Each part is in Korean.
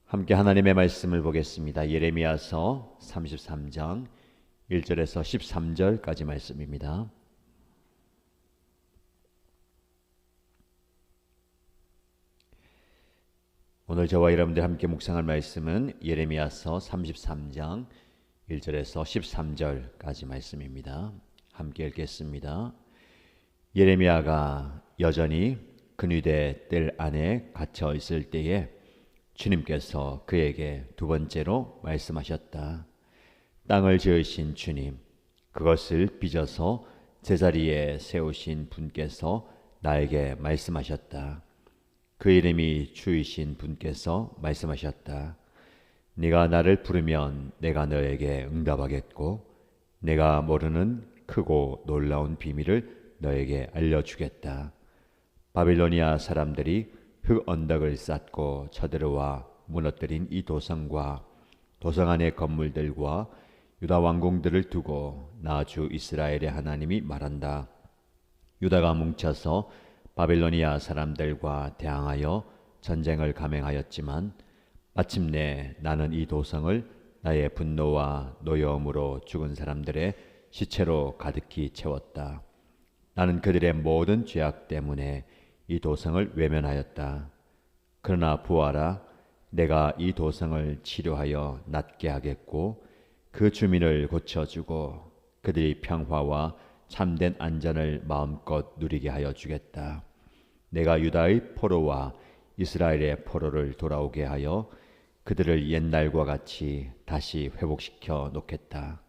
함께 하나님의 말씀을 보겠습니다. 예레미야서 33장 1절에서 13절까지 말씀입니다. 오늘 저와 여러분들 함께 묵상할 말씀은 예레미야서 33장 1절에서 13절까지 말씀입니다. 함께 읽겠습니다. 예레미야가 여전히 근위대 뜰 안에 갇혀 있을 때에 주님께서 그에게 두 번째로 말씀하셨다. 땅을 지으신 주님, 그것을 빚어서 제자리에 세우신 분께서 나에게 말씀하셨다. 그 이름이 주이신 분께서 말씀하셨다. 네가 나를 부르면 내가 너에게 응답하겠고 내가 모르는 크고 놀라운 비밀을 너에게 알려주겠다. 바빌로니아 사람들이 흙 언덕을 쌓고 쳐들어와 무너뜨린 이 도성과 도성 안의 건물들과 유다 왕궁들을 두고 나 주 이스라엘의 하나님이 말한다. 유다가 뭉쳐서 바빌로니아 사람들과 대항하여 전쟁을 감행하였지만 마침내 나는 이 도성을 나의 분노와 노여움으로 죽은 사람들의 시체로 가득히 채웠다. 나는 그들의 모든 죄악 때문에 이 도성을 외면하였다. 그러나 보아라, 내가 이 도성을 치료하여 낫게 하겠고 그 주민을 고쳐주고 그들이 평화와 참된 안전을 마음껏 누리게 하여 주겠다. 내가 유다의 포로와 이스라엘의 포로를 돌아오게 하여 그들을 옛날과 같이 다시 회복시켜 놓겠다.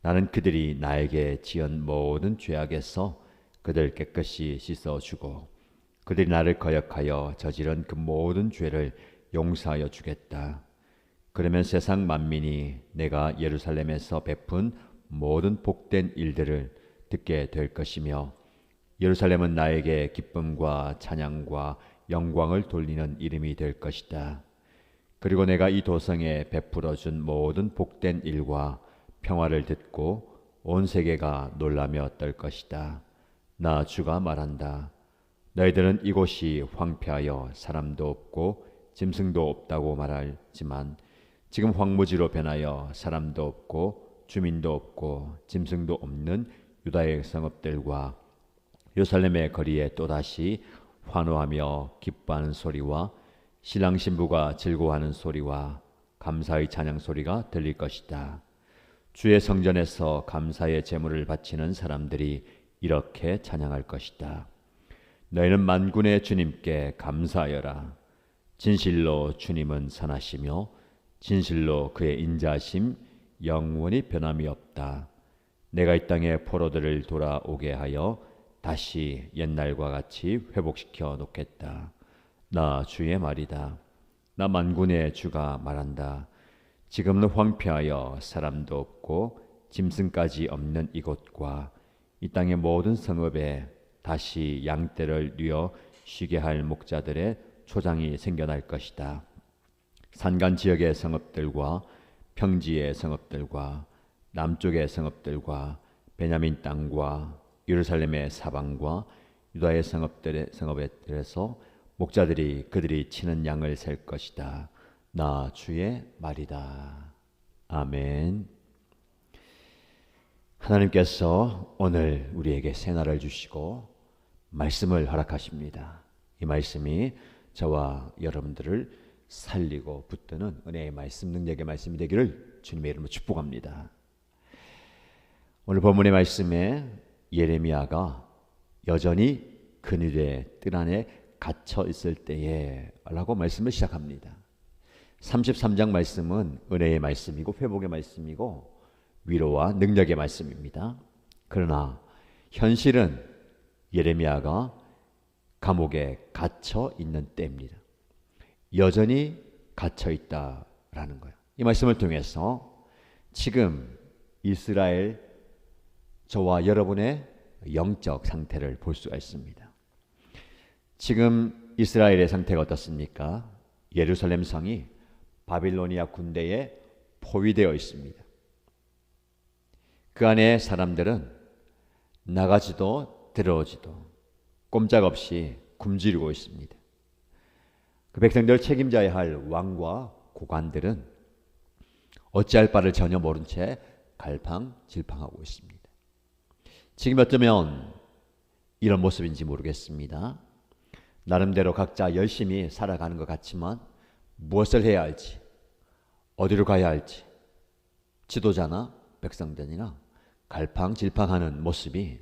나는 그들이 나에게 지은 모든 죄악에서 그들 깨끗이 씻어주고 그들이 나를 거역하여 저지른 그 모든 죄를 용서하여 주겠다. 그러면 세상 만민이 내가 예루살렘에서 베푼 모든 복된 일들을 듣게 될 것이며 예루살렘은 나에게 기쁨과 찬양과 영광을 돌리는 이름이 될 것이다. 그리고 내가 이 도성에 베풀어 준 모든 복된 일과 평화를 듣고 온 세계가 놀라며 떨 것이다. 나 주가 말한다. 너희들은 이곳이 황폐하여 사람도 없고 짐승도 없다고 말하지만 지금 황무지로 변하여 사람도 없고 주민도 없고 짐승도 없는 유다의 성읍들과 예루살렘의 거리에 또다시 환호하며 기뻐하는 소리와 신랑 신부가 즐거워하는 소리와 감사의 찬양 소리가 들릴 것이다. 주의 성전에서 감사의 제물을 바치는 사람들이 이렇게 찬양할 것이다. 너희는 만군의 주님께 감사하여라. 진실로 주님은 선하시며 진실로 그의 인자하심 영원히 변함이 없다. 내가 이 땅의 포로들을 돌아오게 하여 다시 옛날과 같이 회복시켜 놓겠다. 나 주의 말이다. 나 만군의 주가 말한다. 지금은 황폐하여 사람도 없고 짐승까지 없는 이곳과 이 땅의 모든 성읍에 다시 양떼를 뉘어 쉬게 할 목자들의 초장이 생겨날 것이다. 산간 지역의 성읍들과 평지의 성읍들과 남쪽의 성읍들과 베냐민 땅과 예루살렘의 사방과 유다의 성읍들에서 목자들이 그들이 치는 양을 셀 것이다. 나 주의 말이다. 아멘. 하나님께서 오늘 우리에게 새날을 주시고 말씀을 허락하십니다. 이 말씀이 저와 여러분들을 살리고 붙드는 은혜의 말씀, 능력의 말씀이 되기를 주님의 이름으로 축복합니다. 오늘 본문의 말씀에 예레미야가 여전히 근위대 뜰 안에 갇혀 있을 때에 라고 말씀을 시작합니다. 33장 말씀은 은혜의 말씀이고 회복의 말씀이고 위로와 능력의 말씀입니다. 그러나 현실은 예레미야가 감옥에 갇혀 있는 때입니다. 여전히 갇혀 있다라는 거예요. 이 말씀을 통해서 지금 이스라엘 저와 여러분의 영적 상태를 볼 수가 있습니다. 지금 이스라엘의 상태가 어떻습니까? 예루살렘 성이 바빌로니아 군대에 포위되어 있습니다. 그 안에 사람들은 나가지도 들어오지도 꼼짝없이 굶주리고 있습니다. 그 백성들을 책임져야 할 왕과 고관들은 어찌할 바를 전혀 모른 채 갈팡질팡하고 있습니다. 지금 어쩌면 이런 모습인지 모르겠습니다. 나름대로 각자 열심히 살아가는 것 같지만 무엇을 해야 할지, 어디로 가야 할지 지도자나 백성들이나 갈팡질팡하는 모습이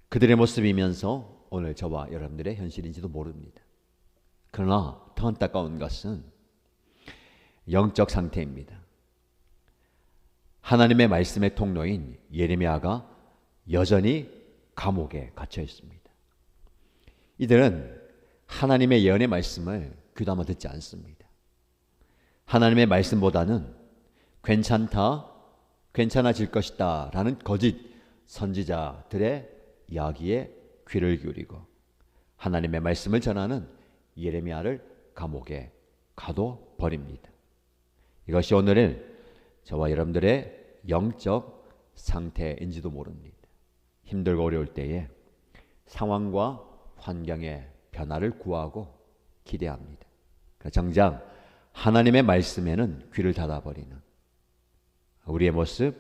그들의 모습이면서 오늘 저와 여러분들의 현실인지도 모릅니다. 그러나 더 안타까운 것은 영적 상태입니다. 하나님의 말씀의 통로인 예레미야가 여전히 감옥에 갇혀 있습니다. 이들은 하나님의 예언의 말씀을 귀담아 듣지 않습니다. 하나님의 말씀보다는 괜찮다, 괜찮아질 것이다 라는 거짓 선지자들의 이야기에 귀를 기울이고 하나님의 말씀을 전하는 예레미야를 감옥에 가둬버립니다. 이것이 오늘의 저와 여러분들의 영적 상태인지도 모릅니다. 힘들고 어려울 때에 상황과 환경의 변화를 구하고 기대합니다. 정작 하나님의 말씀에는 귀를 닫아버리는 우리의 모습,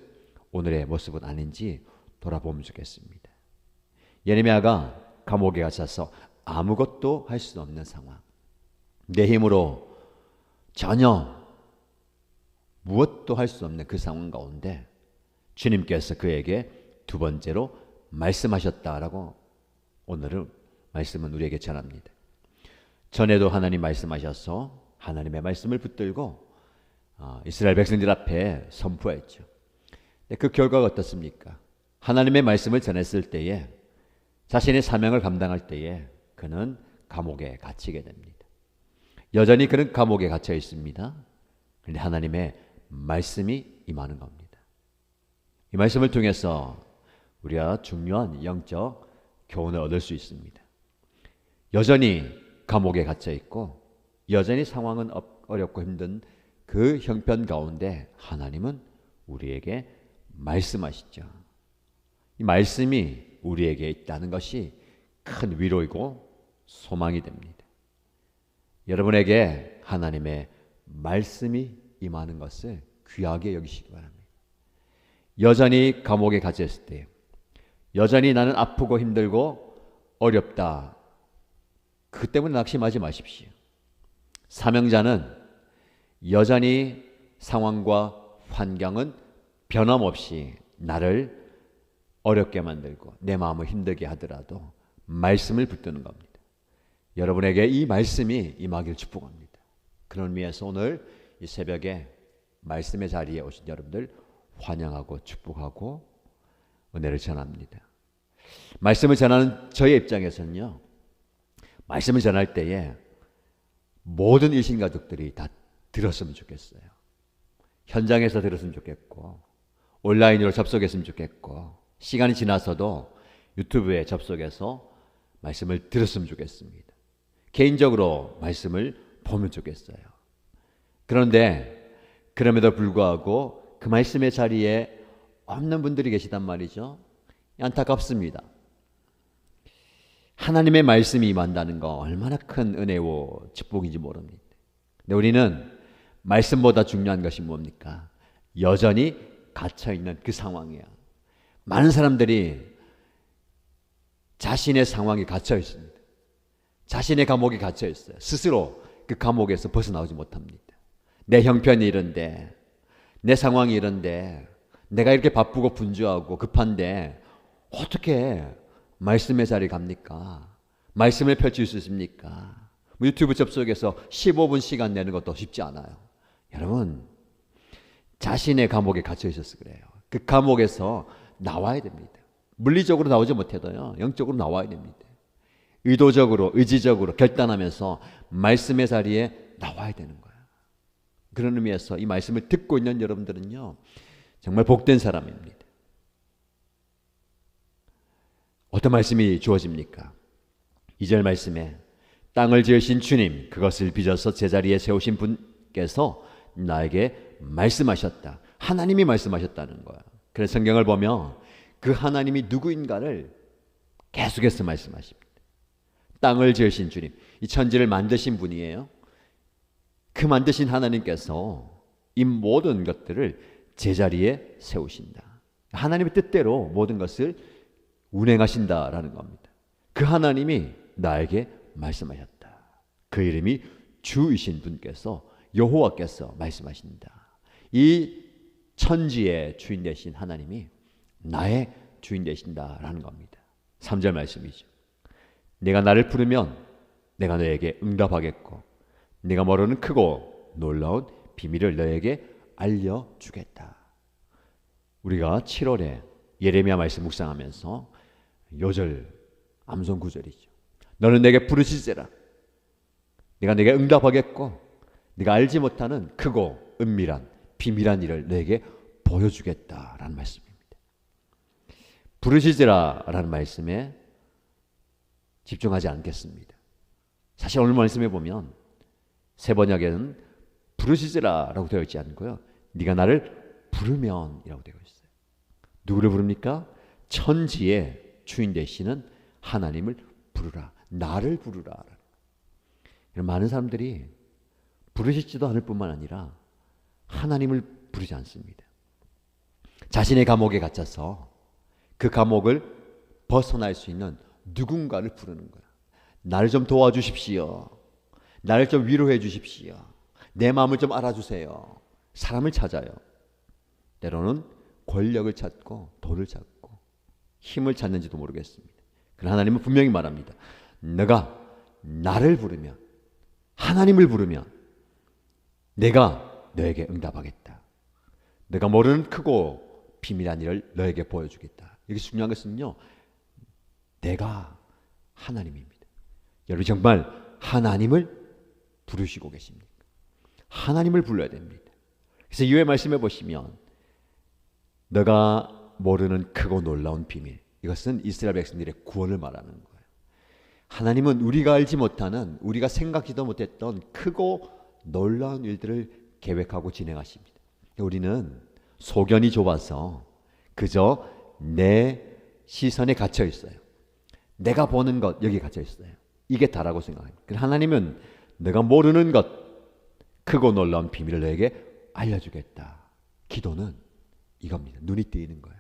오늘의 모습은 아닌지 돌아보면 좋겠습니다. 예레미야가 감옥에 갇혀서 아무것도 할 수 없는 상황, 내 힘으로 전혀 무엇도 할 수 없는 그 상황 가운데 주님께서 그에게 두 번째로 말씀하셨다라고 오늘은 말씀은 우리에게 전합니다. 전에도 하나님 말씀하셔서 하나님의 말씀을 붙들고 이스라엘 백성들 앞에 선포했죠. 그 결과가 어떻습니까? 하나님의 말씀을 전했을 때에 자신의 사명을 감당할 때에 그는 감옥에 갇히게 됩니다. 여전히 그는 감옥에 갇혀 있습니다. 그런데 하나님의 말씀이 임하는 겁니다. 이 말씀을 통해서 우리가 중요한 영적 교훈을 얻을 수 있습니다. 여전히 감옥에 갇혀 있고 여전히 상황은 어렵고 힘든 그 형편 가운데 하나님은 우리에게 말씀하시죠. 이 말씀이 우리에게 있다는 것이 큰 위로이고 소망이 됩니다. 여러분에게 하나님의 말씀이 임하는 것을 귀하게 여기시기 바랍니다. 여전히 감옥에 갇혀 있을 때, 여전히 나는 아프고 힘들고 어렵다. 그 때문에 낙심하지 마십시오. 사명자는 여전히 상황과 환경은 변함없이 나를 어렵게 만들고 내 마음을 힘들게 하더라도 말씀을 붙드는 겁니다. 여러분에게 이 말씀이 임하길 축복합니다. 그런 의미에서 오늘 이 새벽에 말씀의 자리에 오신 여러분들 환영하고 축복하고 은혜를 전합니다. 말씀을 전하는 저의 입장에서는요, 말씀을 전할 때에 모든 일신가족들이 다 들었으면 좋겠어요. 현장에서 들었으면 좋겠고 온라인으로 접속했으면 좋겠고 시간이 지나서도 유튜브에 접속해서 말씀을 들었으면 좋겠습니다. 개인적으로 말씀을 보면 좋겠어요. 그런데 그럼에도 불구하고 그 말씀의 자리에 없는 분들이 계시단 말이죠. 안타깝습니다. 하나님의 말씀이 임한다는 거 얼마나 큰 은혜고 축복인지 모릅니다. 근데 우리는 말씀보다 중요한 것이 뭡니까? 여전히 갇혀있는 그 상황이야. 많은 사람들이 자신의 상황에 갇혀 있습니다. 자신의 감옥에 갇혀 있어요. 스스로 그 감옥에서 벗어나오지 못합니다. 내 형편이 이런데, 내 상황이 이런데, 내가 이렇게 바쁘고 분주하고 급한데 어떻게 말씀의 자리에 갑니까? 말씀을 펼칠 수 있습니까? 유튜브 접속해서 15분 시간 내는 것도 쉽지 않아요. 여러분, 자신의 감옥에 갇혀 있어서 그래요. 그 감옥에서 나와야 됩니다. 물리적으로 나오지 못해도요, 영적으로 나와야 됩니다. 의도적으로, 의지적으로 결단하면서 말씀의 자리에 나와야 되는 거예요. 그런 의미에서 이 말씀을 듣고 있는 여러분들은요, 정말 복된 사람입니다. 어떤 말씀이 주어집니까? 2절 말씀에 땅을 지으신 주님, 그것을 빚어서 제자리에 세우신 분께서 나에게 말씀하셨다. 하나님이 말씀하셨다는 거야. 그래서 성경을 보면 그 하나님이 누구인가를 계속해서 말씀하십니다. 땅을 지으신 주님, 이 천지를 만드신 분이에요. 그 만드신 하나님께서 이 모든 것들을 제자리에 세우신다. 하나님의 뜻대로 모든 것을 운행하신다라는 겁니다. 그 하나님이 나에게 말씀하셨다. 그 이름이 주이신 분께서, 여호와께서 말씀하신다. 이 천지의 주인 되신 하나님이 나의 주인 되신다라는 겁니다. 3절 말씀이죠. 네가 나를 부르면 내가 너에게 응답하겠고 네가 모르는 크고 놀라운 비밀을 너에게 알려주겠다. 우리가 7월에 예레미야 말씀 묵상하면서 요절 암송 구절이죠. 너는 내게 부르짖으라. 내가 네게 응답하겠고 네가 알지 못하는 크고 은밀한 비밀한 일을 너에게 보여주겠다라는 말씀입니다. 부르짖으라라는 말씀에 집중하지 않겠습니다. 사실 오늘 말씀해 보면 새 번역에는 부르짖으라라고 되어 있지 않고요. 네가 나를 부르면이라고 되어 있어요. 누구를 부릅니까? 천지의 주인 되시는 하나님을 부르라. 나를 부르라. 많은 사람들이 부르짖지도 않을 뿐만 아니라 하나님을 부르지 않습니다. 자신의 감옥에 갇혀서 그 감옥을 벗어날 수 있는 누군가를 부르는 거야. 나를 좀 도와주십시오. 나를 좀 위로해 주십시오. 내 마음을 좀 알아주세요. 사람을 찾아요. 때로는 권력을 찾고 돈을 찾고 힘을 찾는지도 모르겠습니다. 그러나 하나님은 분명히 말합니다. 너가 나를 부르면, 하나님을 부르면 내가 너에게 응답하겠다. 내가 모르는 크고 비밀한 일을 너에게 보여주겠다. 이게 중요한 것은요, 내가 하나님입니다. 여러분 정말 하나님을 부르시고 계십니까? 하나님을 불러야 됩니다. 그래서 이후에 말씀해 보시면 너가 모르는 크고 놀라운 비밀, 이것은 이스라엘 백성들의 구원을 말하는 거예요. 하나님은 우리가 알지 못하는, 우리가 생각지도 못했던 크고 놀라운 일들을 계획하고 진행하십니다. 우리는 소견이 좁아서 그저 내 시선에 갇혀 있어요. 내가 보는 것 여기 갇혀 있어요. 이게 다라고 생각합니다. 하나님은 내가 모르는 것, 크고 놀라운 비밀을 너에게 알려주겠다. 기도는 이겁니다. 눈이 뜨이는 거예요.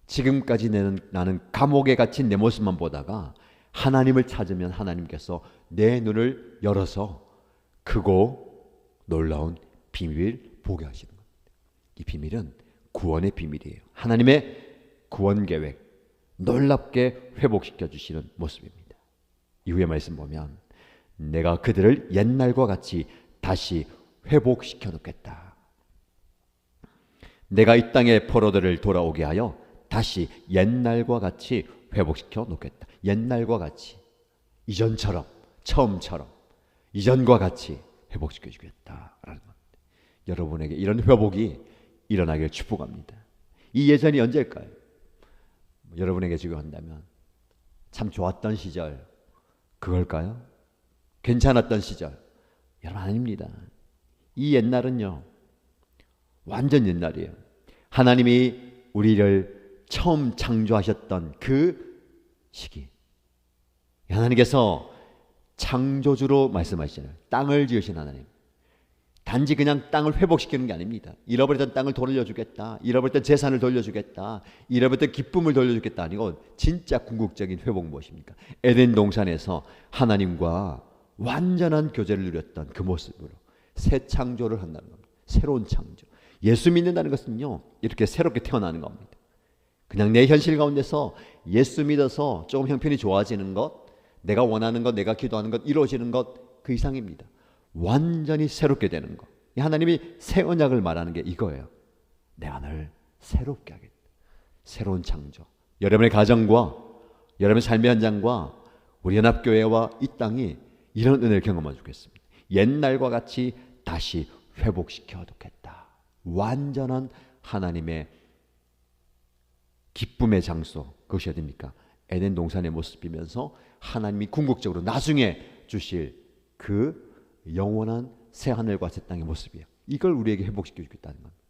지금까지 나는 감옥에 갇힌 내 모습만 보다가 하나님을 찾으면 하나님께서 내 눈을 열어서 크고 놀라운 비밀을 보게 하시는 겁니다. 이 비밀은 구원의 비밀이에요. 하나님의 구원 계획, 놀랍게 회복시켜 주시는 모습입니다. 이후에 말씀 보면 내가 그들을 옛날과 같이 다시 회복시켜 놓겠다. 내가 이 땅의 포로들을 돌아오게 하여 다시 옛날과 같이 회복시켜 놓겠다. 옛날과 같이, 이전처럼, 처음처럼, 이전과 같이 회복시켜 주겠다라는 겁니다. 여러분에게 이런 회복이 일어나길 축복합니다. 이 예전이 언제일까요? 여러분에게 주고한다면 참 좋았던 시절 그걸까요? 괜찮았던 시절? 여러분 아닙니다. 이 옛날은요 완전 옛날이에요. 하나님이 우리를 처음 창조하셨던 그 시기, 하나님께서 창조주로 말씀하시잖아요. 땅을 지으신 하나님. 단지 그냥 땅을 회복시키는 게 아닙니다. 잃어버렸던 땅을 돌려주겠다, 잃어버렸던 재산을 돌려주겠다, 잃어버렸던 기쁨을 돌려주겠다 아니고 진짜 궁극적인 회복은 무엇입니까? 에덴 동산에서 하나님과 완전한 교제를 누렸던 그 모습으로 새 창조를 한다는 겁니다. 새로운 창조. 예수 믿는다는 것은요 이렇게 새롭게 태어나는 겁니다. 그냥 내 현실 가운데서 예수 믿어서 조금 형편이 좋아지는 것, 내가 원하는 것, 내가 기도하는 것 이루어지는 것 그 이상입니다. 완전히 새롭게 되는 것. 하나님이 새 언약을 말하는 게 이거예요. 내가 너를 새롭게 하겠다. 새로운 창조. 여러분의 가정과 여러분의 삶의 현장과 우리 연합교회와 이 땅이 이런 은혜를 경험하면 좋겠습니다. 옛날과 같이 다시 회복시켜 놓겠다. 완전한 하나님의 기쁨의 장소, 그것이 어디입니까? 에덴 동산의 모습이면서 하나님이 궁극적으로 나중에 주실 그 영원한 새 하늘과 새 땅의 모습이에요. 이걸 우리에게 회복시켜 주겠다는 겁니다.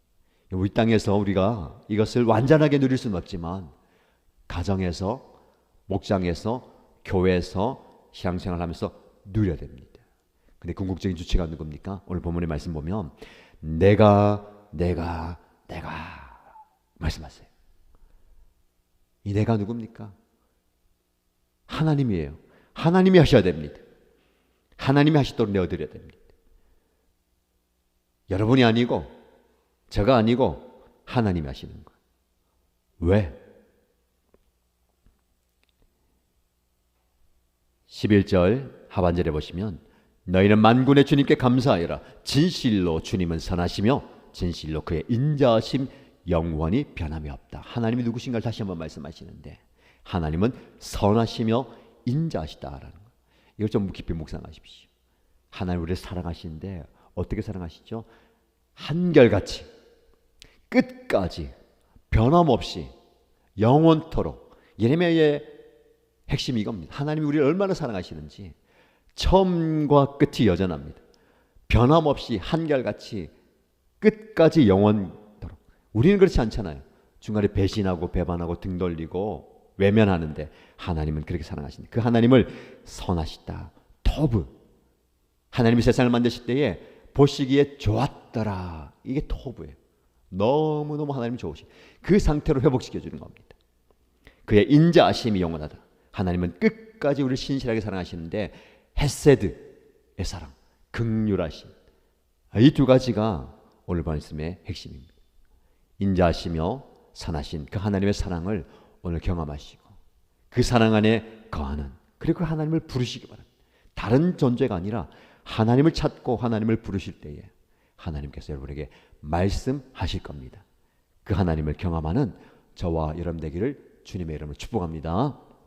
우리 땅에서 우리가 이것을 완전하게 누릴 수는 없지만 가정에서, 목장에서, 교회에서 신앙생활을 하면서 누려야 됩니다. 근데 궁극적인 주체가 누굽니까? 오늘 본문의 말씀 보면 내가 말씀하세요. 이 내가 누굽니까? 하나님이에요. 하나님이 하셔야 됩니다. 하나님이 하시도록 내어드려야 됩니다. 여러분이 아니고 제가 아니고 하나님이 하시는 거예요. 왜? 11절 하반절에 보시면 너희는 만군의 주님께 감사하여라. 진실로 주님은 선하시며 진실로 그의 인자하심 영원히 변함이 없다. 하나님이 누구신가를 다시 한번 말씀하시는데 하나님은 선하시며 인자하시다라는 거예요. 이걸 좀 깊이 묵상하십시오. 하나님 우리를 사랑하시는데 어떻게 사랑하시죠? 한결같이 끝까지 변함없이 영원토록. 예레미야의 핵심이 이겁니다. 하나님이 우리를 얼마나 사랑하시는지 처음과 끝이 여전합니다. 변함없이 한결같이 끝까지 영원토록. 우리는 그렇지 않잖아요. 중간에 배신하고 배반하고 등 돌리고 외면하는데 하나님은 그렇게 사랑하신다. 그 하나님을 선하시다. 토브. 하나님이 세상을 만드실 때에 보시기에 좋았더라. 이게 토브예요. 너무너무 하나님이 좋으시. 그 상태로 회복시켜주는 겁니다. 그의 인자하심이 영원하다. 하나님은 끝까지 우리를 신실하게 사랑하시는데 헤세드의 사랑, 긍휼하심. 이 두 가지가 오늘 말씀의 핵심입니다. 인자하시며 선하신 그 하나님의 사랑을 오늘 경험하시고 그 사랑 안에 거하는, 그리고 하나님을 부르시기 바랍니다. 다른 존재가 아니라 하나님을 찾고 하나님을 부르실 때에 하나님께서 여러분에게 말씀하실 겁니다. 그 하나님을 경험하는 저와 여러분 되기를 주님의 이름으로 축복합니다.